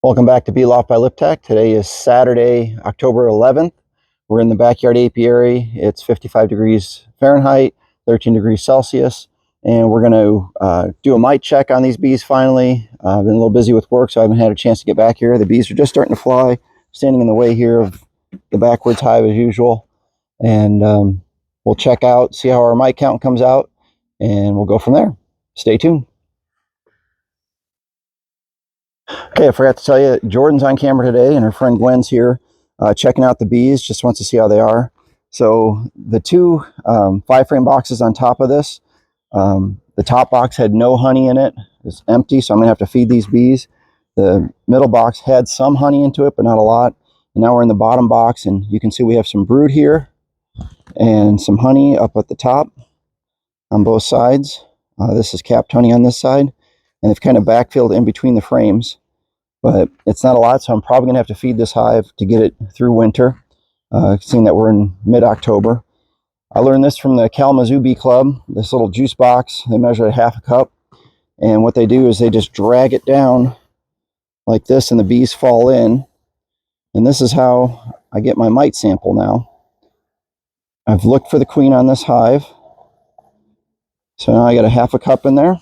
Welcome back to Bee Loft by Liptech. Today is Saturday, October 11th. We're in the backyard apiary. It's 55 degrees Fahrenheit, 13 degrees Celsius, and we're going to do a mite check on these bees finally. I've been a little busy with work, so I haven't had a chance to get back here. The bees are just starting to fly, standing in the way here of the backwards hive as usual, and we'll check out, see how our mite count comes out, and we'll go from there. Stay tuned. Okay, I forgot to tell you, Jordan's on camera today, and her friend Gwen's here checking out the bees, just wants to see how they are. So the two 5-frame boxes on top of this, the top box had no honey in it. It's empty, so I'm going to have to feed these bees. The middle box had some honey into it, but not a lot. And now we're in the bottom box, and you can see we have some brood here and some honey up at the top on both sides. This is capped honey on this side, and it's kind of backfilled in between the frames. But it's not a lot, so I'm probably going to have to feed this hive to get it through winter, seeing that we're in mid-October. I learned this from the Kalamazoo Bee Club, this little juice box. They measure a half a cup, and what they do is they just drag it down like this, and the bees fall in. And this is how I get my mite sample now. I've looked for the queen on this hive, so now I got a half a cup in there.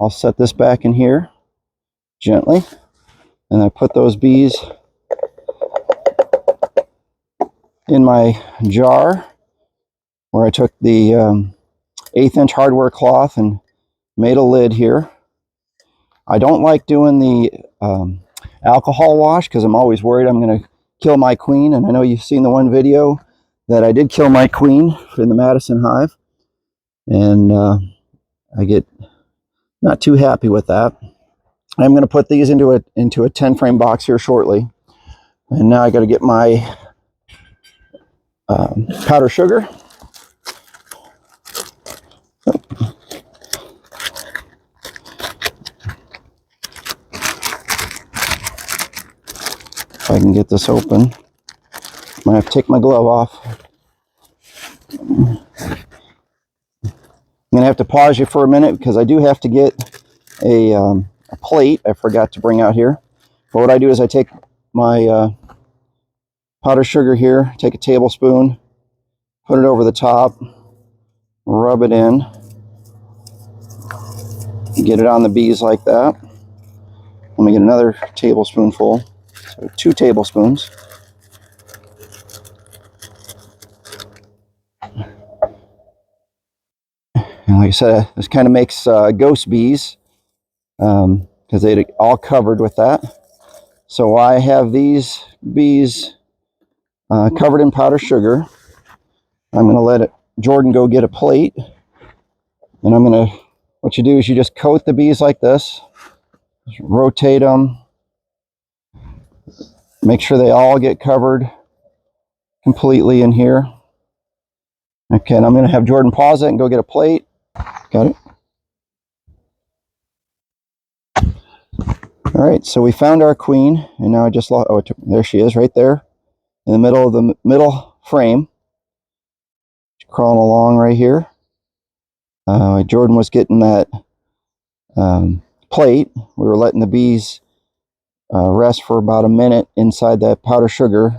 I'll set this back in here gently. And I put those bees in my jar where I took the 1/8-inch hardware cloth and made a lid here. I don't like doing the alcohol wash because I'm always worried I'm going to kill my queen. And I know you've seen the one video that I did kill my queen in the Madison hive. And I get not too happy with that. I'm going to put these into a 10-frame box here shortly. And now I got to get my powder sugar. If I can get this open. I might have to take my glove off. I'm going to have to pause you for a minute because I do have to get a plate I forgot to bring out here. But what I do is I take my powdered sugar here, take a tablespoon, put it over the top, rub it in, get it on the bees like that. Let me get another tablespoonful, so 2 tablespoons. And like I said, this kind of makes ghost bees because they're all covered with that. So I have these bees covered in powdered sugar. I'm going to let Jordan go get a plate. And I'm going to, what you do is you just coat the bees like this. Just rotate them. Make sure they all get covered completely in here. Okay, and I'm going to have Jordan pause it and go get a plate. Got it? All right, so we found our queen, and now I just lost, oh, there she is right there in the middle of the middle frame. She's crawling along right here. Jordan was getting that plate. We were letting the bees rest for about a minute inside that powdered sugar.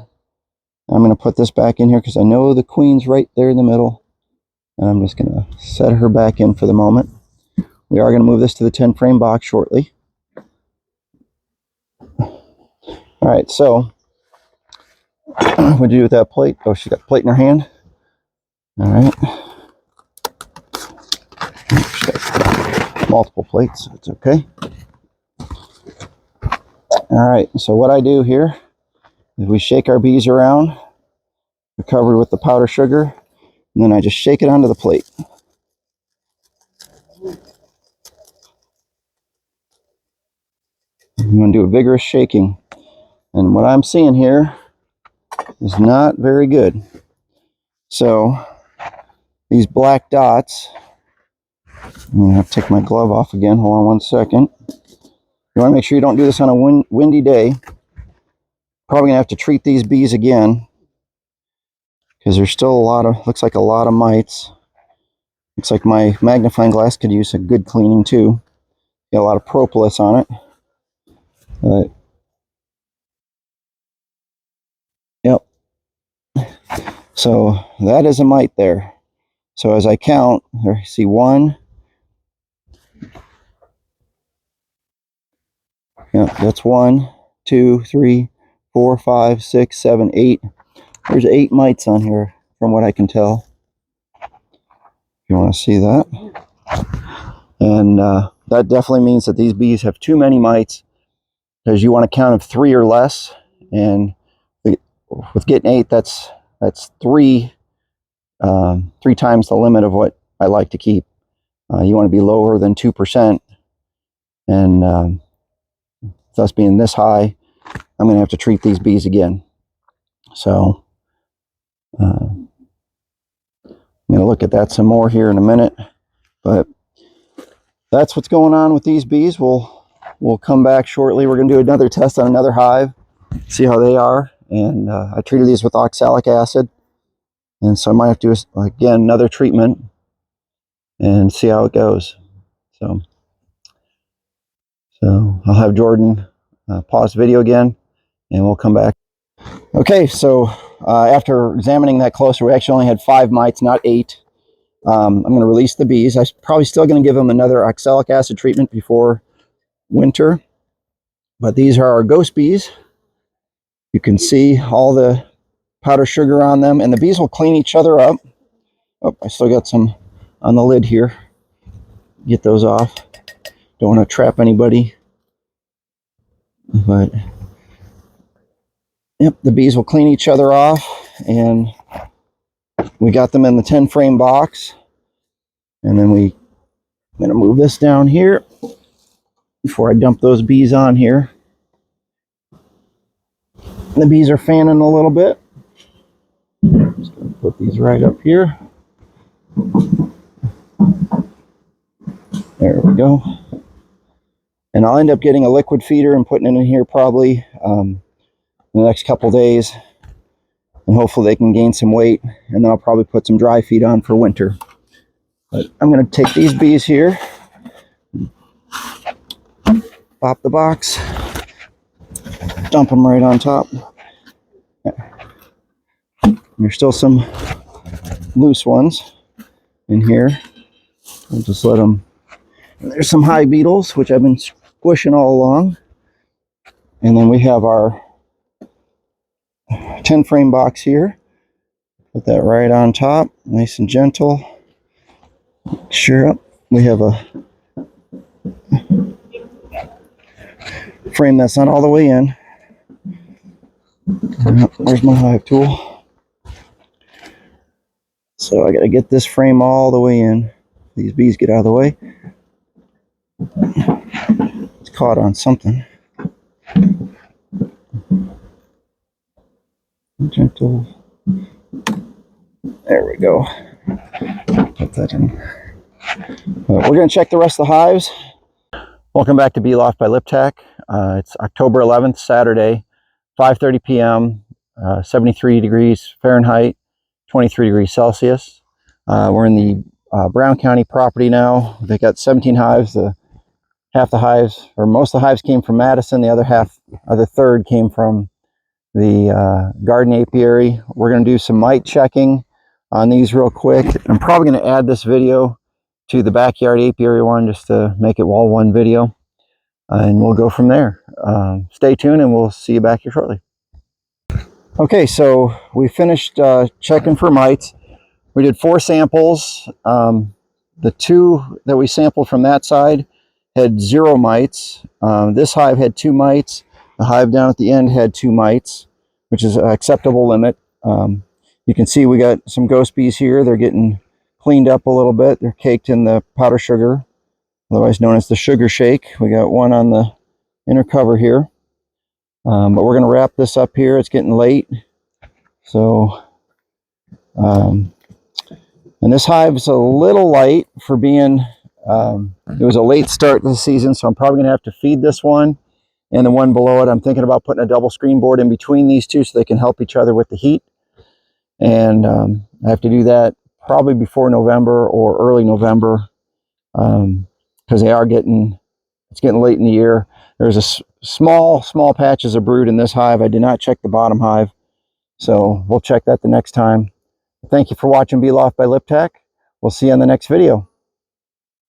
I'm going to put this back in here because I know the queen's right there in the middle. And I'm just going to set her back in for the moment. We are going to move this to the 10-frame box shortly. All right, so what do you do with that plate? Oh, she got a plate in her hand. All right. She got multiple plates, so it's okay. All right, so what I do here is we shake our bees around. They're covered with the powdered sugar, and then I just shake it onto the plate. I'm going to do a vigorous shaking. And what I'm seeing here is not very good. So these black dots, I'm going to have to take my glove off again. Hold on one second. You want to make sure you don't do this on a windy day. Probably going to have to treat these bees again because there's still a lot of, looks like a lot of mites. Looks like my magnifying glass could use a good cleaning too. Got a lot of propolis on it. But So that is a mite there. So as I count, there, see 1. Yeah, that's 1, 2, 3, 4, 5, 6, 7, 8. There's 8 mites on here from what I can tell. If you want to see that. And that definitely means that these bees have too many mites, because you want a count of 3 or less. And with getting 8, that's 3 times the limit of what I like to keep. You want to be lower than 2%. And thus being this high, I'm going to have to treat these bees again. So I'm going to look at that some more here in a minute. But that's what's going on with these bees. We'll come back shortly. We're going to do another test on another hive, see how they are. And I treated these with oxalic acid. And so I might have to do, again, another treatment and see how it goes. So I'll have Jordan pause the video again, and we'll come back. Okay, so after examining that closer, we actually only had 5 mites, not 8. I'm going to release the bees. I'm probably still going to give them another oxalic acid treatment before winter. But these are our ghost bees. You can see all the powder sugar on them, and the bees will clean each other up. Oh, I still got some on the lid here. Get those off. Don't want to trap anybody. But yep, the bees will clean each other off, and we got them in the 10 frame box. And then I'm going to move this down here before I dump those bees on here. The bees are fanning a little bit. Just going to put these right up here. There we go. And I'll end up getting a liquid feeder and putting it in here probably in the next couple days. And hopefully they can gain some weight. And then I'll probably put some dry feed on for winter. But I'm going to take these bees here. Pop the box. Dump them right on top. There's still some loose ones in here. I'll just let them. There's some high beetles, which I've been squishing all along. And then we have our 10 frame box here. Put that right on top, nice and gentle. Sure up. We have a frame that's not all the way in. There's my hive tool. So I got to get this frame all the way in. These bees get out of the way. It's caught on something. Gentle. There we go. Put that in. We're going to check the rest of the hives. Welcome back to Bee Loft by LipTech. It's October 11th, Saturday, 5:30 p.m., 73 degrees Fahrenheit, 23 degrees Celsius. We're in the Brown County property now. They got 17 hives. Half the hives, or most of the hives, came from Madison. The other third came from the garden apiary. We're going to do some mite checking on these real quick. I'm probably going to add this video to the backyard apiary one just to make it all one video, and we'll go from there. Stay tuned and we'll see you back here shortly. Okay, so we finished checking for mites. We did 4 samples. The 2 that we sampled from that side had 0 mites. This hive had 2 mites. The hive down at the end had 2 mites, which is an acceptable limit. You can see we got some ghost bees here. They're getting cleaned up a little bit. They're caked in the powder sugar, otherwise known as the sugar shake. We got one on the inner cover here. But we're going to wrap this up here. It's getting late. So, and this hive's a little light for being, it was a late start to the season, so I'm probably going to have to feed this one and the one below it. I'm thinking about putting a double screen board in between these two so they can help each other with the heat. And I have to do that probably before November or early November, because it's getting late in the year. There's a small patches of brood in this hive. I did not check the bottom hive, so we'll check that the next time. Thank you for watching Bee Loft by Lip Tech. We'll see you in the next video.